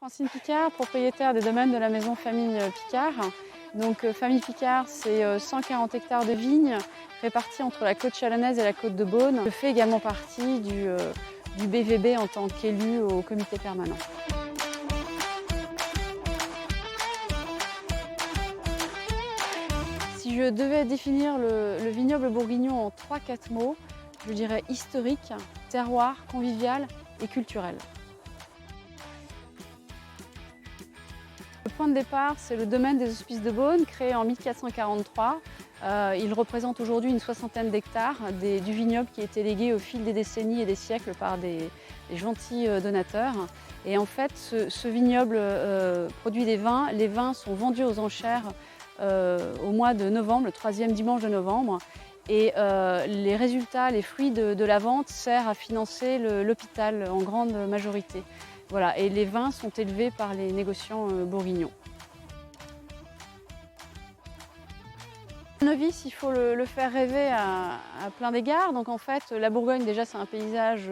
Francine Picard, propriétaire des domaines de la maison Famille Picard. Donc Famille Picard, c'est 140 hectares de vignes répartis entre la côte chalonnaise et la côte de Beaune. Je fais également partie du BVB en tant qu'élu au comité permanent. Si je devais définir le vignoble bourguignon en 3-4 mots, je dirais historique, terroir, convivial et culturel. Le point de départ, c'est le domaine des Hospices de Beaune, créé en 1443. Il représente aujourd'hui une soixantaine d'hectares du vignoble qui a été légué au fil des décennies et des siècles par des gentils donateurs. Et en fait, ce vignoble produit des vins. Les vins sont vendus aux enchères au mois de novembre, le 3e dimanche de novembre. Et les résultats, les fruits de la vente servent à financer l'hôpital en grande majorité. Voilà, et les vins sont élevés par les négociants bourguignons. Un novice, il faut le faire rêver à plein d'égards. Donc en fait, la Bourgogne, déjà, c'est un paysage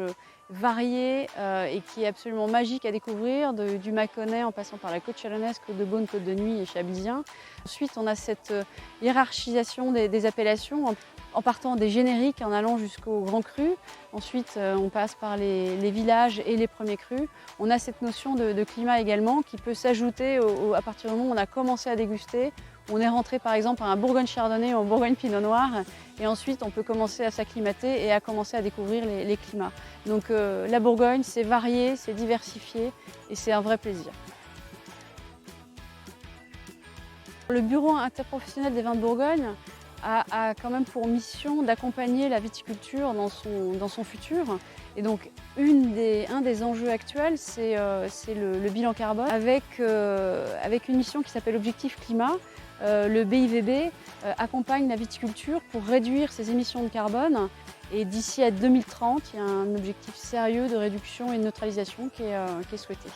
varié et qui est absolument magique à découvrir, du Mâconnais en passant par la côte chalonnaise, côte de Beaune, côte de Nuits et Chablisien. Ensuite, on a cette hiérarchisation des appellations en partant des génériques, en allant jusqu'aux grands crus. Ensuite, on passe par les villages et les premiers crus. On a cette notion de climat également qui peut s'ajouter à partir du moment où on a commencé à déguster. On est rentré par exemple à un Bourgogne Chardonnay ou un Bourgogne Pinot Noir et ensuite on peut commencer à s'acclimater et à commencer à découvrir les climats. Donc la Bourgogne, c'est varié, c'est diversifié et c'est un vrai plaisir. Le bureau interprofessionnel des vins de Bourgogne a quand même pour mission d'accompagner la viticulture dans son futur. Et donc, un des enjeux actuels, c'est le bilan carbone avec une mission qui s'appelle Objectif Climat. Le BIVB accompagne la viticulture pour réduire ses émissions de carbone. Et d'ici à 2030, il y a un objectif sérieux de réduction et de neutralisation qui est souhaité.